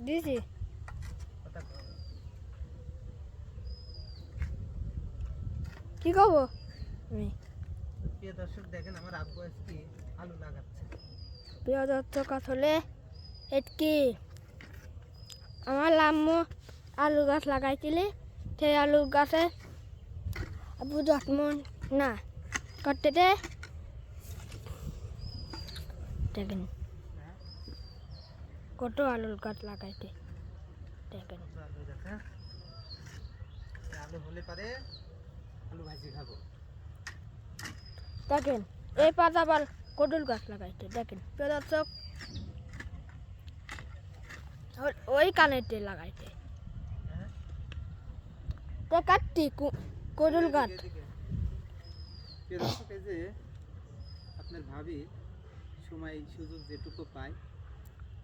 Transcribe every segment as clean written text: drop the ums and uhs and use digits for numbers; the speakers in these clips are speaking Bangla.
দিছি কি করবো আমি প্রিয় দর্শক দেখেন আমার আব্বু আজকে আলু লাগাচ্ছে। প্রিয় দর্শক আসলে এটকি আমার আম্মু আলু গাছ লাগাইছিলি সেই আলু গাছে আব্বু যত্ন না করতে দে দেখেন কত আলুর গাছ লাগাইতে দেখেন আলু দেখেন আলু হলে পারে আলু ভাজি খাবো। দেখেন এই পাতা আবার কদুল গাছ লাগাইতে দেখেন প্রিয় দর্শক ওই কানেতে লাগাইতে কাটতি কদুল গাছ প্রিয় দর্শক এই যে আপনার ভাবি সময় সুযোগ যেটুকু পায়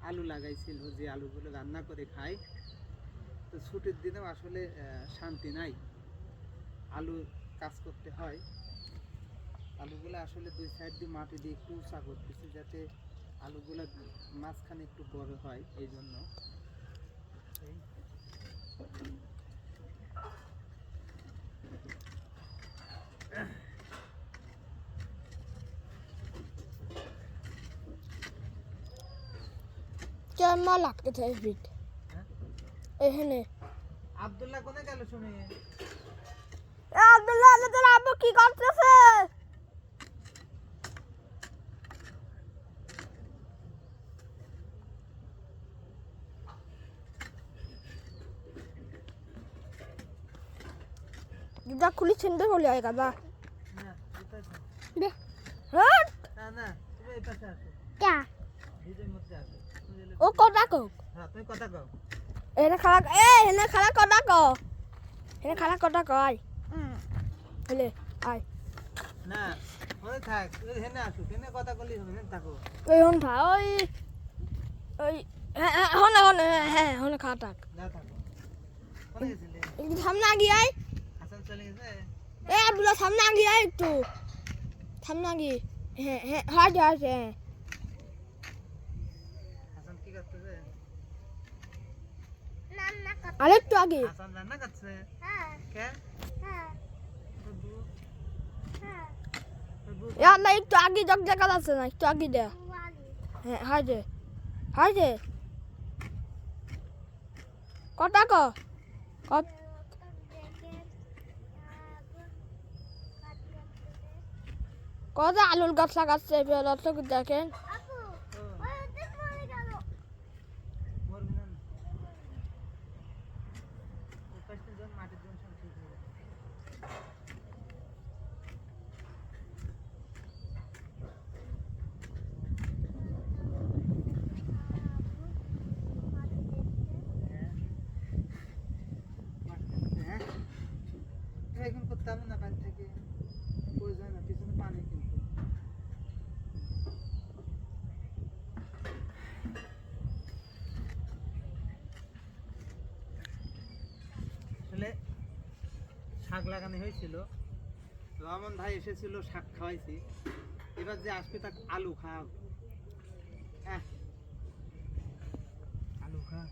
আলু লাগাইছিল যে আলুগুলো রান্না করে খায়। তো ছুটির দিনেও আসলে শান্তি নাই, আলু কাজ করতে হয়। আলুগুলো আসলে দুই সাইড দিয়ে মাটি দিয়ে একটু উঁচা করতেছি যাতে আলুগুলো মাঝখানে একটু বড় হয়, এই জন্য। কেমন লাগতেছে এই ভিট এখানে আব্দুল্লাহ কোনে গেল শুনে? আব্দুল্লাহ তোর আব্বু কি করতেছে? দুটা খুলি ছিনতে হলে হয় গাদা না দে হট না না তুমি এই পাশে আসো, কে ভিডিওর মধ্যে আসো। ও কথা কও হ্যাঁ তুমি কথা কও। এনে খালা এনে খালা কথা কও এনে খালা কথা কয় হলে আয় না ওই থাক, ওই হেনে আসো, হেনে কথা কলি হবে, হেনে থাকো। ওই হন থা ওই ওই হন হন হ্যাঁ হন খাওয়া থাক না থাকো। কোনে গেছিলে? একটু সামনে আগিয়ে আয় হাসান চলে গেছে? আব্দুল্লাহ সামনে আগিয়ে আয় একটু সামনে আগিয়ে হ্যাঁ হ্যাঁ হয় যায় হ্যাঁ হাসান কি করতেছে? আরেকটু আগে হাসান রান্না করছে? কে? না একটু আগে জগ জায়গা আছে না একটু আগে দে হ্যাঁ হয় যে কটা কত আলুর গাছ লাগাচ্ছে দর্শক দেখেন মরবি না? ওই পাশে যখন মাটির জন্য সব ঠিক হয়ে যাবে। হ্যাঁ এখন করতে হবে না, বাড়ি থেকে প্রয়োজন না, পিছনে পানি কিন্তু। আসলে শাক লাগানো হয়েছিল, রহমান ভাই এসেছিল, শাক খাওয়াইছি। এবার যে আসবে তাকে আলু খাও, আলু খা।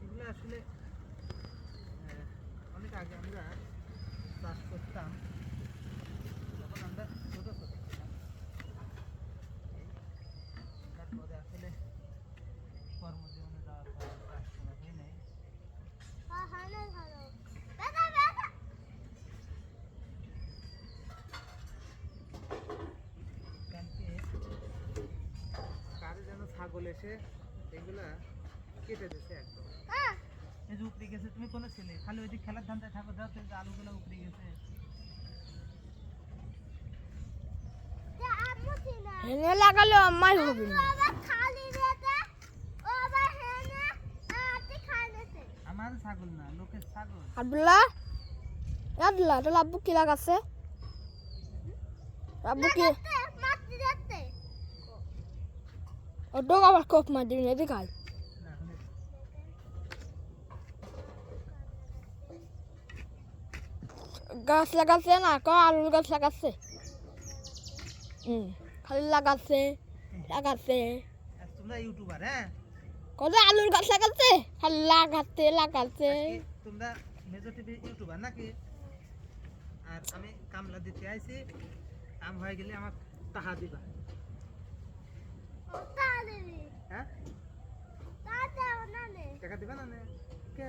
এগুলো আসলে অনেক আগে আমরা চাষ করতাম, যখন আমরা ছোট ছোট ছিলাম। তারপরে আসলে কর্মজীবনে যাওয়ার পর চাষ করা হয় নাই। কারে যেন ছাগল এসে এগুলা কেটে দিয়েছে একদম। এই যে উপরে গেছে, তুমি কোনো ছেলে খালি ওই যে খেলার ধান্দায় থাকো, যাও যে আলুগুলো উপরে গেছে। হেনে লাগালে আমার হবে না আমার ছাগল না, লোকের ছাগল। আব্দুল্লাহ তোর আব্বু কি লাগাচ্ছে আব্বু কি ও ডোক আবার কোপ মার দিবি না দেখাই গাছ লাগাচ্ছে না ক আলুর গাছ লাগাচ্ছে খালি লাগাচ্ছে লাগাচ্ছে তোমরা ইউটিউবার হ্যাঁ কত আলুর গাছ লাগাচ্ছে খালি লাগাচ্ছে লাগাচ্ছে তোমরা মেজর টিভি ইউটিউবার নাকি আর আমি কামলা দিতে আইছি কাম হয়ে গেলে আমার টাকা দিবা হ্যাঁ টাকা দিবা না কে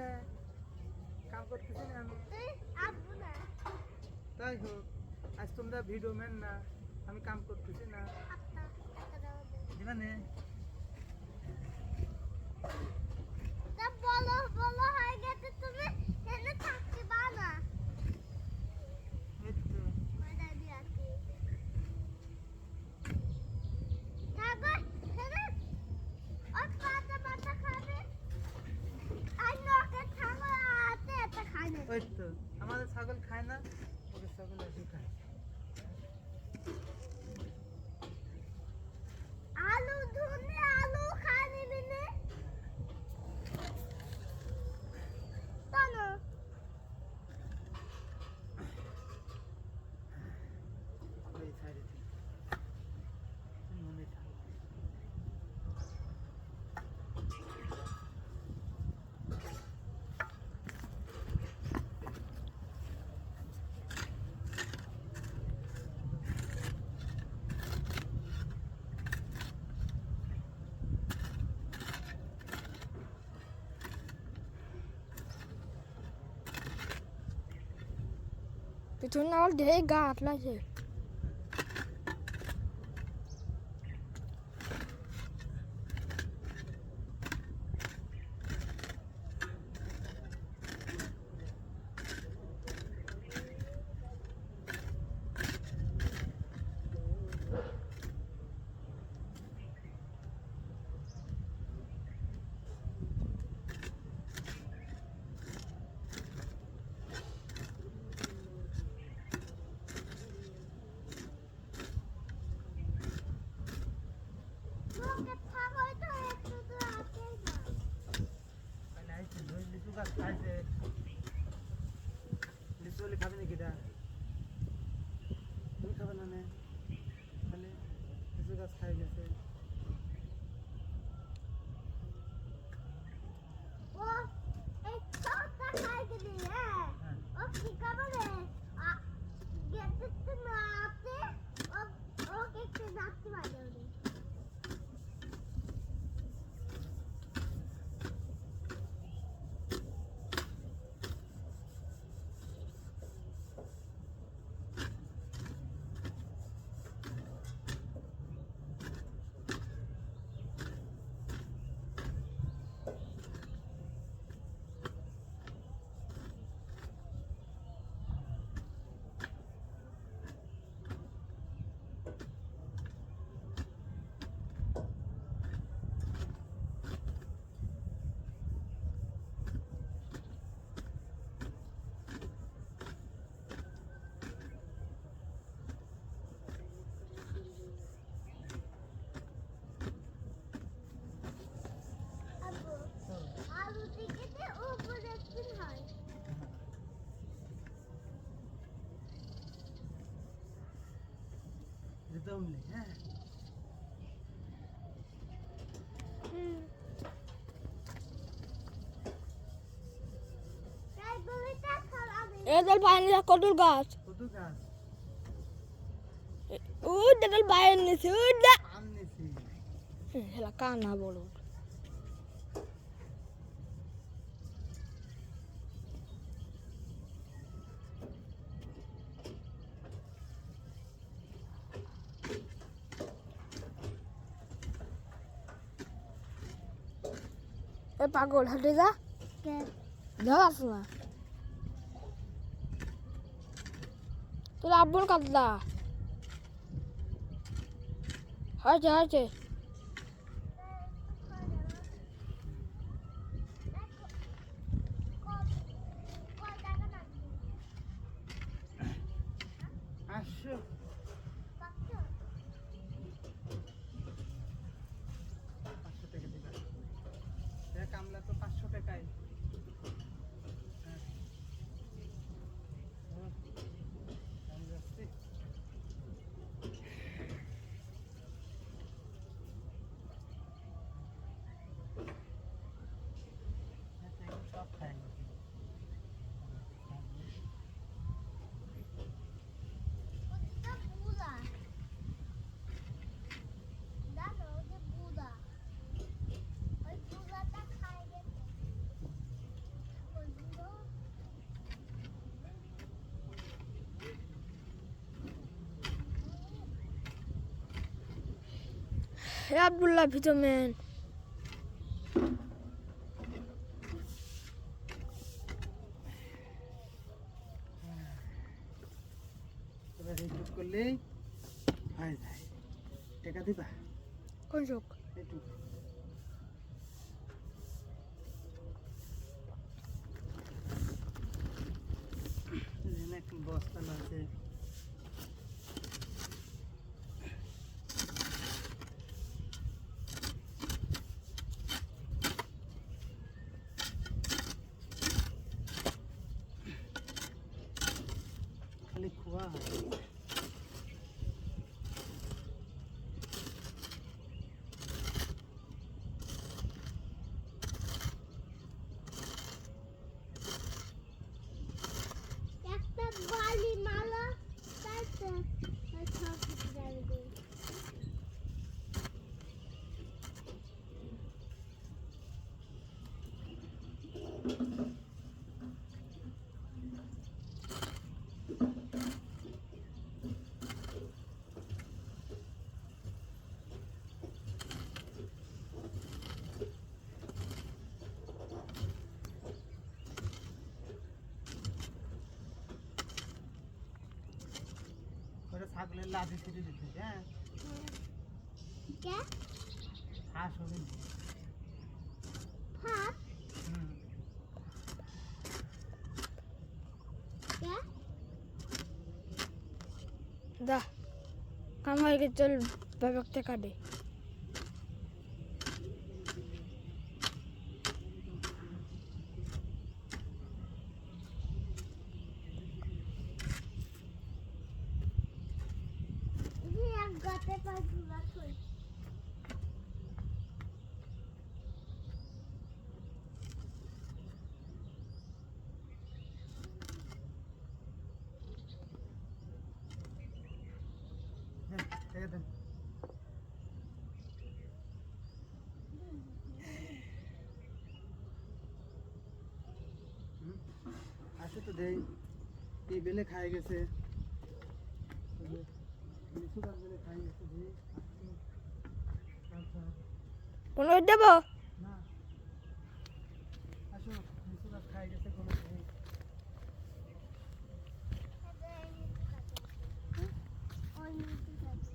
কাম করতেছি না আমি তাই হোক আজ তোমরা ভিডিও ম্যান না আমি কাম করতেছি না দিবা না বলো বলো হয়ে গেছে তুমি এনে থাকতে পারো এই তো ময়দা দিয়ে আছে থাকো এনে ওই পাতা পাতা খাবে আর নকে থাকো আতে এটা খায় না ওই তো আমাদের ছাগল খায় না ওদের ছাগল এসে খায় আলু ধুনে আলু খায় নিবি না তানো ওই সাইডে মনে থাকে পিছন না ঢেকে গা আটলাছে নকে থাকো তো একটু তো আছে না মানে আইছে দুই লিচু গাছ খাইছে লিচু হলে খাবে নাকি এটা তুমি খাবে না তাহলে লিচু গাছ খাই গেছে ও এই ছোটটা খাই গেলি হ্যাঁ হ্যাঁ ও কি করে গেতে না আছে ও ও একটু নাচতে পারে আলু থেকে উপরে কি হয় যেতে উমলি হ্যাঁ তাই বলিটা খারাপ এদের বাইরে কদুর গাছ কত গাছ ওই দেখল বাইরে নিছে ওই দা আম নিছি হেলা কানা বড় এ পাগল হাঁটে যা কে যাস না তোর আব্বুর কাটলা হয়েছে হয়েছে আসো টাকা হে আব্দুল্লাহ ভিটামিন এবার এইটুক করলেই হয়ে যায়। টাকা দিবা কোন চোখ এইটুক। এখানে একটা বস্তা আছে। খালি খোয়া হয়। একটা বালি মালা তাতে সব যাবে। ওটা ছাগলের লাঠি ছিঁড়ে দিতে, হ্যাঁ কে হাঁস হবে না। হাত হুম। কে দা কাম হয়ে গেছে চল বাবাকে কাটে যে এক গাতে পাঁচ বছর দেন, রেখে দেন। হুম, আসে তো দেই। এই বেলে খাই গেছে। লিচু গাছ বেলে খাই গেছে দেই। আচ্ছা, কোন দেবো না আসো, লিচু গাছ খাই গেছে কোনো দেই। ওই নিচে যাচ্ছে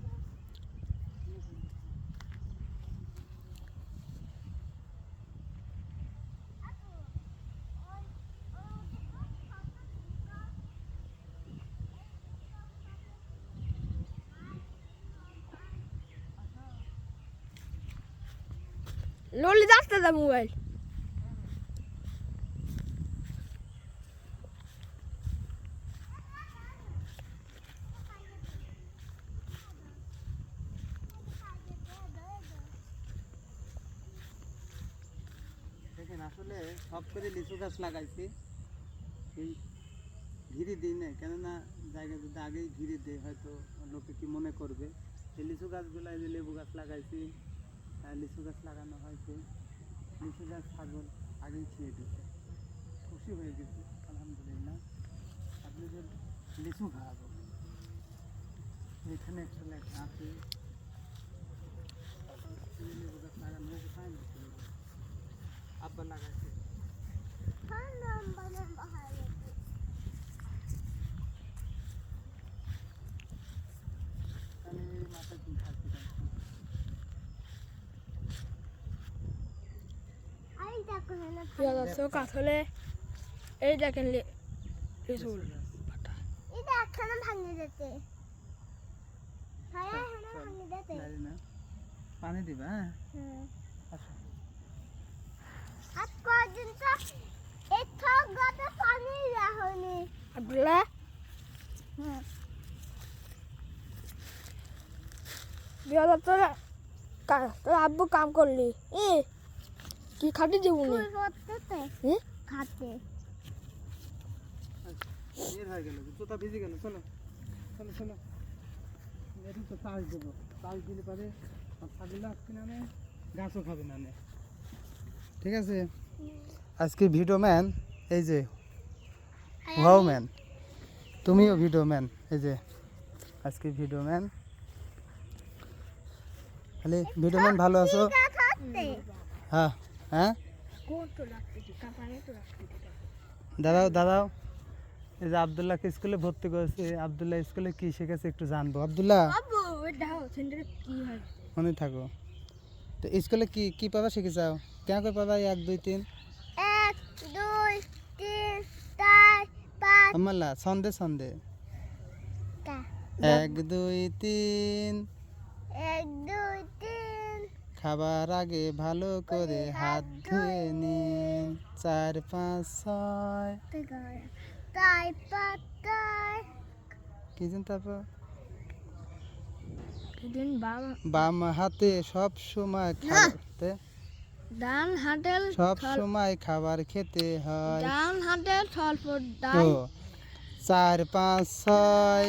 ললি যাচ্ছে দা মোবাইল দেখেন আসলে সব করে লিচু গাছ লাগাইছি এই ঘিরে দিই না, কেননা জায়গা যদি আগেই ঘিরে দেয় হয়তো লোকে কি মনে করবে। এই লিচু গাছগুলো এই যে লেবু গাছ লাগাইছি, লিচু গাছ লাগানো হয়েছে। লিচু গাছ ছাগল আগেই খেয়ে দিচ্ছে, খুশি হয়ে গেছে আলহামদুলিল্লাহ। আপনাদের লিচু খাওয়াবো। এখানে একটা লেখা আছে এই লেবু গাছ লাগানো হয়েছে, তাই না? আব্বা লাগাইছে। হ্যাঁ লম্বা লম্বা হয়ে গেছে তাহলে মাথায় কি থাকছে? আই দেখো না প্রিয় দর্শক আসলে এই দেখেন লিচুর পাতা এটা একখানা ভাঙে যেতে হ্যাঁ এখানে ভাঙে যেতে জানি না, পানি দিবা? হ্যাঁ হুম আসো। আজ পর্যন্ত এত গাতে পানি রাখনি আব্দুল্লাহ হুম বিয়াদা তোর আব্বু কাম করলি কি খাটি দেবো তুই করতে হুম খাতে বের হয়ে গেল, জুতা ভিজে গেল। চলো চলো চলো, এটি তো চাষ দেবো। চাষ দিলে পারে ছাগল আসছে না, গাছও খাবে না। ঠিক আছে, আজকে ভিডিও ম্যান এই যে ওয়াও ম্যান, তুমিও ভিডিও ম্যান। এই যে আজকে ভিডিও ম্যান খালি ভিটামিন ভালো আছো? খাচ্ছে হ্যাঁ হ্যাঁ কোট রাখতে কাপারে তো রাখতে দাদাও দাদাও এই যে আব্দুল্লাহকে স্কুলে ভর্তি করেছে, আব্দুল্লাহ স্কুলে কি শিখেছে একটু জানবো। আব্দুল্লাহ বাবু দাও সেন্টারে কি হয় মনে থাকো তো স্কুলে কি কি পাবা শিখে যাও? কেন করে পাবা 1 2 3? 1 2 3 4 5 আমাল্লা সন্ধে সন্ধে টা 1 2 3 1 2 3 খাবার আগে ভালো করে হাত ধুয়ে নিন। 4 5 6 তাই পাতাই কি জান তারপর সেদিন বাবা বাম হাতে সব সময় খাতে ডান হাতের সব সময় খাবার খেতে হয়। ডান হাতের স্বল্প ও ডান 4 5 6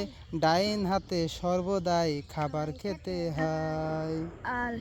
ডাইন হাতে সর্বদাই খাবার খেতে হয়। আর